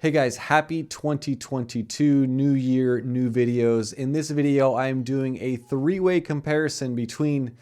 Hey guys, happy 2022, new year, new videos. In this video, I'm doing a three-way comparison between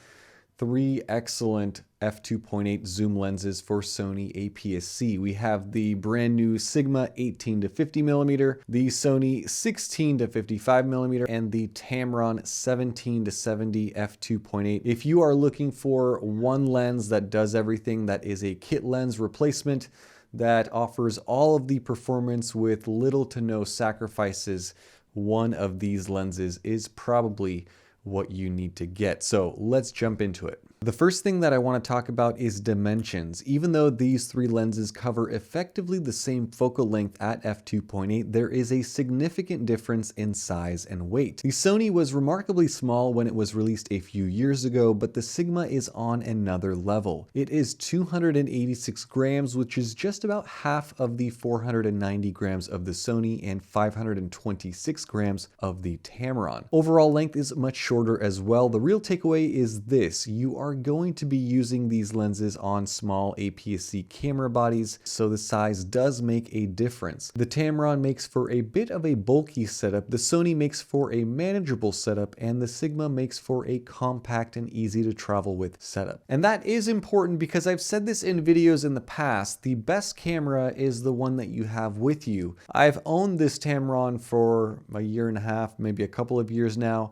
three excellent f2.8 zoom lenses for Sony APS-C. We have the brand new Sigma 18 to 50 millimeter, the Sony 16 to 55 millimeter, and the Tamron 17 to 70 f2.8. If you are looking for one lens that does everything, that is a kit lens replacement, that offers all of the performance with little to no sacrifices, one of these lenses is probably what you need to get. So let's jump into it. The first thing that I want to talk about is dimensions. Even though these three lenses cover effectively the same focal length at f2.8, there is a significant difference in size and weight. The Sony was remarkably small when it was released a few years ago, but the Sigma is on another level. It is 286 grams, which is just about half of the 490 grams of the Sony and 526 grams of the Tamron. Overall length is much shorter as well. The real takeaway is this: you are going to be using these lenses on small APS-C camera bodies, so the size does make a difference. The Tamron makes for a bit of a bulky setup, the Sony makes for a manageable setup, and the Sigma makes for a compact and easy to travel with setup. And that is important because I've said this in videos in the past, the best camera is the one that you have with you. I've owned this Tamron for a year and a half, maybe a couple of years now,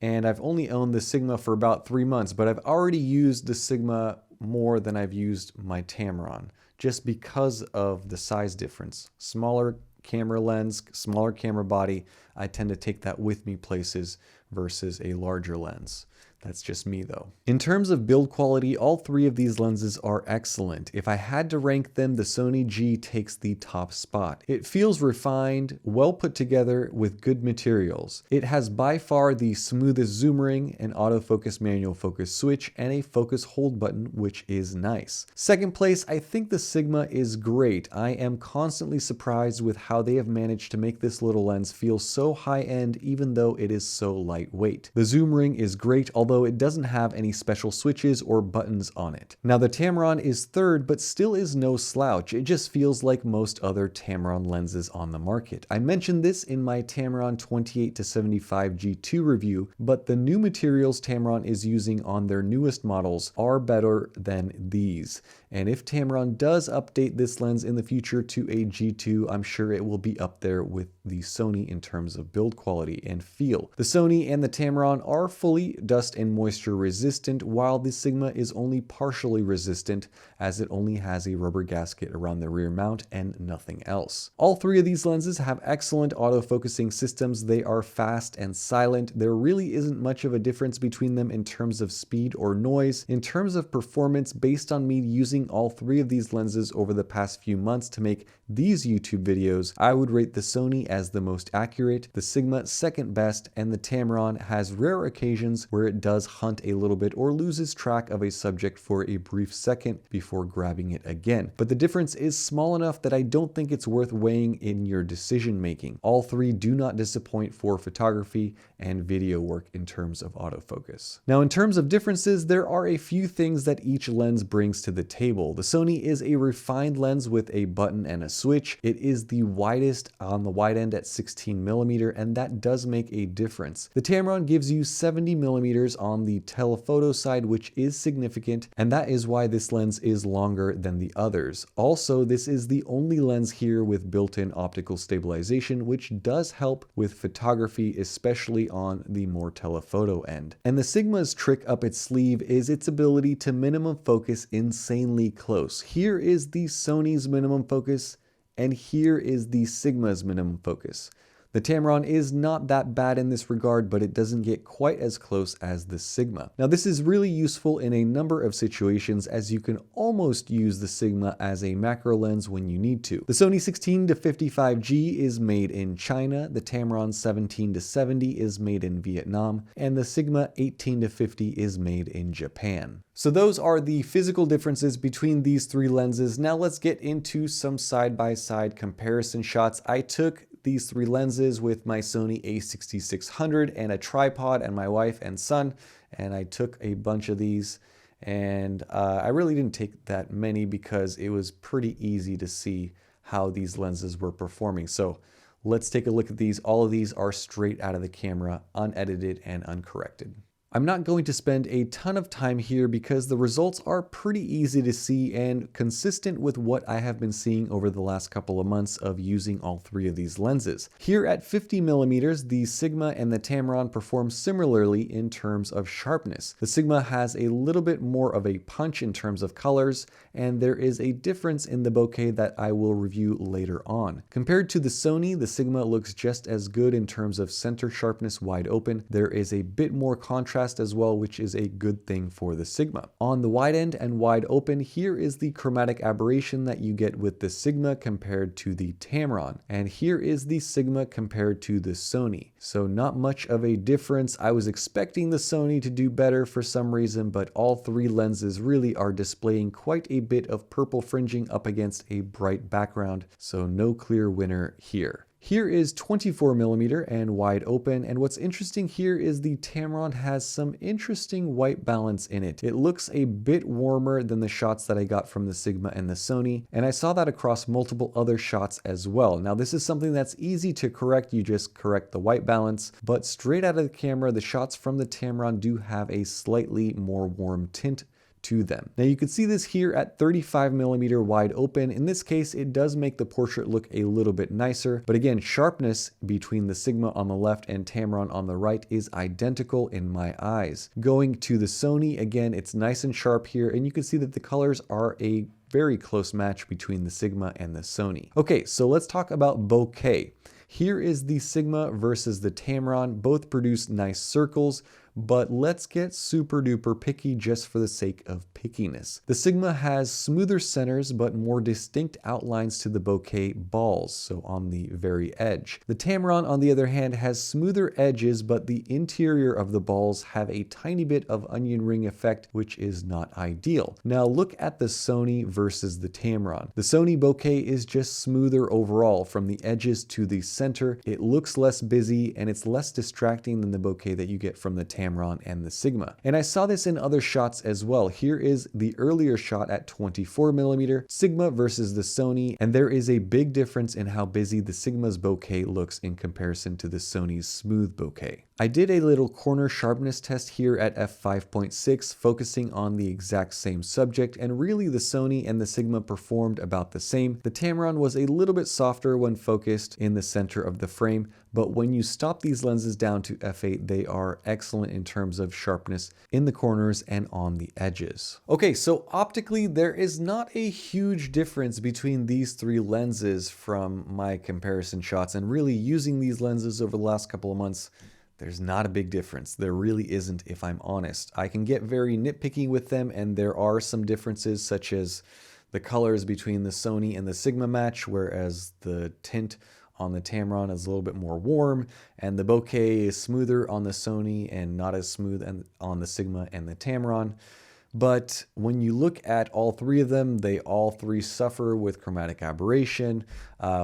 and I've only owned the Sigma for about 3 months, but I've already used the Sigma more than I've used my Tamron, just because of the size difference. Smaller camera lens, smaller camera body, I tend to take that with me places versus a larger lens. That's just me though. In terms of build quality, all three of these lenses are excellent. If I had to rank them, the Sony G takes the top spot. It feels refined, well put together with good materials. It has by far the smoothest zoom ring, an autofocus manual focus switch, and a focus hold button, which is nice. Second place, I think the Sigma is great. I am constantly surprised with how they have managed to make this little lens feel so high-end even though it is so lightweight. The zoom ring is great, although it doesn't have any special switches or buttons on it. Now the Tamron is third, but still is no slouch. It just feels like most other Tamron lenses on the market. I mentioned this in my Tamron 28 to 75 G2 review, but the new materials Tamron is using on their newest models are better than these. And if Tamron does update this lens in the future to a G2, I'm sure it will be up there with the Sony in terms of build quality and feel. The Sony and the Tamron are fully dust and moisture resistant, while the Sigma is only partially resistant, as it only has a rubber gasket around the rear mount and nothing else. All three of these lenses have excellent autofocusing systems. They are fast and silent. There really isn't much of a difference between them in terms of speed or noise. In terms of performance, based on me using all three of these lenses over the past few months to make these YouTube videos, I would rate the Sony as the most accurate, the Sigma second best, and the Tamron has rare occasions where it does hunt a little bit or loses track of a subject for a brief second before grabbing it again. But the difference is small enough that I don't think it's worth weighing in your decision making. All three do not disappoint for photography and video work in terms of autofocus. Now, in terms of differences, there are a few things that each lens brings to the table. The Sony is a refined lens with a button and a switch. It is the widest on the wide end at 16 millimeter, and that does make a difference. The Tamron gives you 70 millimeters on the telephoto side, which is significant, and that is why this lens is longer than the others. Also, this is the only lens here with built-in optical stabilization, which does help with photography, especially on the more telephoto end. And the Sigma's trick up its sleeve is its ability to minimum focus insanely close. Here is the Sony's minimum focus, and here is the Sigma's minimum focus. The Tamron is not that bad in this regard, but it doesn't get quite as close as the Sigma. Now, this is really useful in a number of situations, as you can almost use the Sigma as a macro lens when you need to. The Sony 16 to 55G is made in China, the Tamron 17 to 70 is made in Vietnam, and the Sigma 18 to 50 is made in Japan. So those are the physical differences between these three lenses. Now let's get into some side-by-side comparison shots. I took these three lenses with my Sony a6600 and a tripod and my wife and son, and I took a bunch of these, and I really didn't take that many because it was pretty easy to see how these lenses were performing. So let's take a look at these. All of these are straight out of the camera, unedited and uncorrected. I'm not going to spend a ton of time here because the results are pretty easy to see and consistent with what I have been seeing over the last couple of months of using all three of these lenses. Here at 50mm, the Sigma and the Tamron perform similarly in terms of sharpness. The Sigma has a little bit more of a punch in terms of colors, and there is a difference in the bokeh that I will review later on. Compared to the Sony, the Sigma looks just as good in terms of center sharpness wide open. There is a bit more contrast as well, which is a good thing for the Sigma. On the wide end and wide open, here is the chromatic aberration that you get with the Sigma compared to the Tamron. And here is the Sigma compared to the Sony. So not much of a difference. I was expecting the Sony to do better for some reason, but all three lenses really are displaying quite a bit of purple fringing up against a bright background. So no clear winner here. Here is 24mm and wide open, and what's interesting here is the Tamron has some interesting white balance in it. It looks a bit warmer than the shots that I got from the Sigma and the Sony, and I saw that across multiple other shots as well. Now this is something that's easy to correct, you just correct the white balance, but straight out of the camera, the shots from the Tamron do have a slightly more warm tint to them. Now you can see this here at 35mm wide open. In this case, it does make the portrait look a little bit nicer, but again, sharpness between the Sigma on the left and Tamron on the right is identical in my eyes. Going to the Sony, again, it's nice and sharp here, and you can see that the colors are a very close match between the Sigma and the Sony. Okay, so let's talk about bokeh. Here is the Sigma versus the Tamron. Both produce nice circles, but let's get super duper picky just for the sake of pickiness. The Sigma has smoother centers, but more distinct outlines to the bokeh balls, so on the very edge. The Tamron, on the other hand, has smoother edges, but the interior of the balls have a tiny bit of onion ring effect, which is not ideal. Now look at the Sony versus the Tamron. The Sony bokeh is just smoother overall from the edges to the center. It looks less busy and it's less distracting than the bokeh that you get from the Tamron and the Sigma. And I saw this in other shots as well. Here is the earlier shot at 24mm, Sigma versus the Sony, and there is a big difference in how busy the Sigma's bokeh looks in comparison to the Sony's smooth bokeh. I did a little corner sharpness test here at f5.6, focusing on the exact same subject, and really the Sony and the Sigma performed about the same. The Tamron was a little bit softer when focused in the center of the frame, but when you stop these lenses down to f8, they are excellent in terms of sharpness in the corners and on the edges. Okay, so optically, there is not a huge difference between these three lenses from my comparison shots, and really using these lenses over the last couple of months, there's not a big difference. There really isn't, if I'm honest. I can get very nitpicky with them, and there are some differences, such as the colors between the Sony and the Sigma match, whereas the tint on the Tamron is a little bit more warm, and the bokeh is smoother on the Sony and not as smooth on the Sigma and the Tamron. But when you look at all three of them, they all three suffer with chromatic aberration.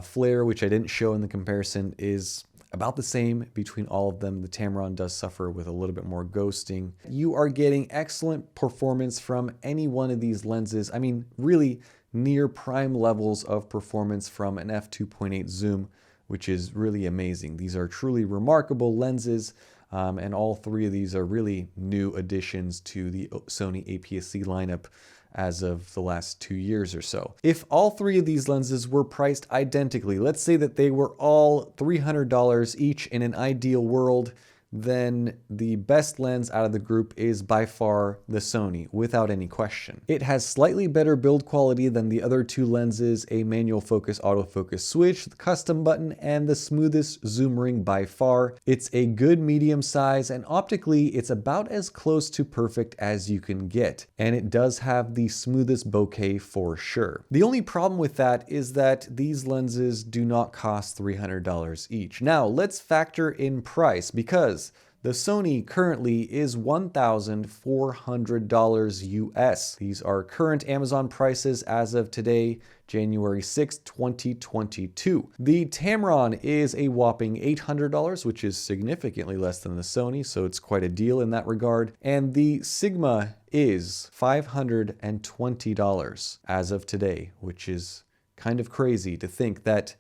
Flare, which I didn't show in the comparison, is about the same between all of them. The Tamron does suffer with a little bit more ghosting. You are getting excellent performance from any one of these lenses. I mean, really near prime levels of performance from an f2.8 zoom, which is really amazing. These are truly remarkable lenses, and all three of these are really new additions to the Sony APS-C lineup as of the last 2 years or so. If all three of these lenses were priced identically, let's say that they were all $300 each in an ideal world, then the best lens out of the group is by far the Sony, without any question. It has slightly better build quality than the other two lenses, a manual focus autofocus switch, the custom button, and the smoothest zoom ring by far. It's a good medium size, and optically it's about as close to perfect as you can get. And it does have the smoothest bokeh for sure. The only problem with that is that these lenses do not cost $300 each. Now let's factor in price, because the Sony currently is $1,400 US. These are current Amazon prices as of today, January 6, 2022. The Tamron is a whopping $800, which is significantly less than the Sony, so it's quite a deal in that regard. And the Sigma is $520 as of today, which is kind of crazy to think that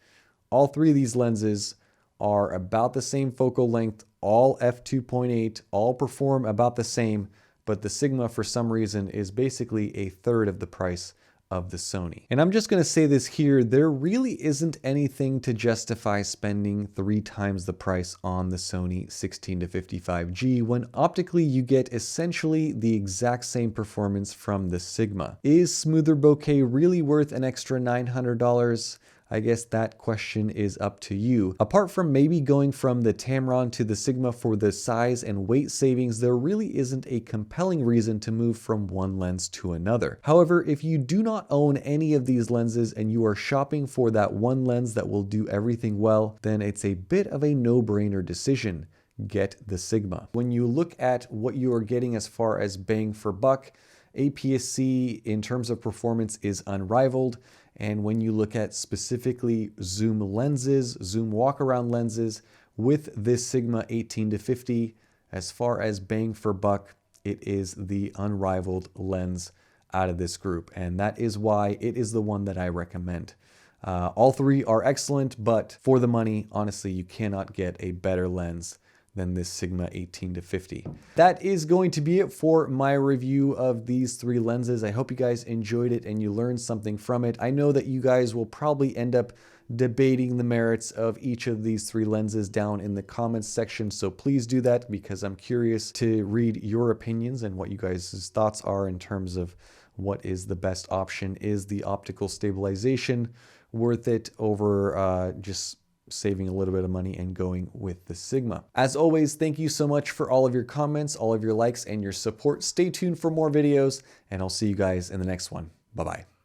all three of these lenses are about the same focal length, all f2.8, all perform about the same, but the Sigma for some reason is basically a third of the price of the Sony. And I'm just going to say this here, there really isn't anything to justify spending 3 times the price on the Sony 16-55G when optically you get essentially the exact same performance from the Sigma. Is smoother bokeh really worth an extra $900? I guess that question is up to you. Apart from maybe going from the Tamron to the Sigma for the size and weight savings, there really isn't a compelling reason to move from one lens to another. However, if you do not own any of these lenses and you are shopping for that one lens that will do everything well, then it's a bit of a no-brainer decision. Get the Sigma. When you look at what you are getting as far as bang for buck, APS-C in terms of performance is unrivaled. And when you look at specifically zoom lenses, zoom walk-around lenses with this Sigma 18-50, as far as bang for buck, it is the unrivaled lens out of this group. And that is why it is the one that I recommend. All three are excellent, but for the money, honestly, you cannot get a better lens than this Sigma 18-50. That is going to be it for my review of these 3 lenses. I hope you guys enjoyed it and you learned something from it. I know that you guys will probably end up debating the merits of each of these 3 lenses down in the comments section, so please do that because I'm curious to read your opinions and what you guys' thoughts are in terms of what is the best option. Is the optical stabilization worth it over just saving a little bit of money and going with the Sigma? As always, thank you so much for all of your comments, all of your likes, and your support. Stay tuned for more videos, and I'll see you guys in the next one. Bye-bye.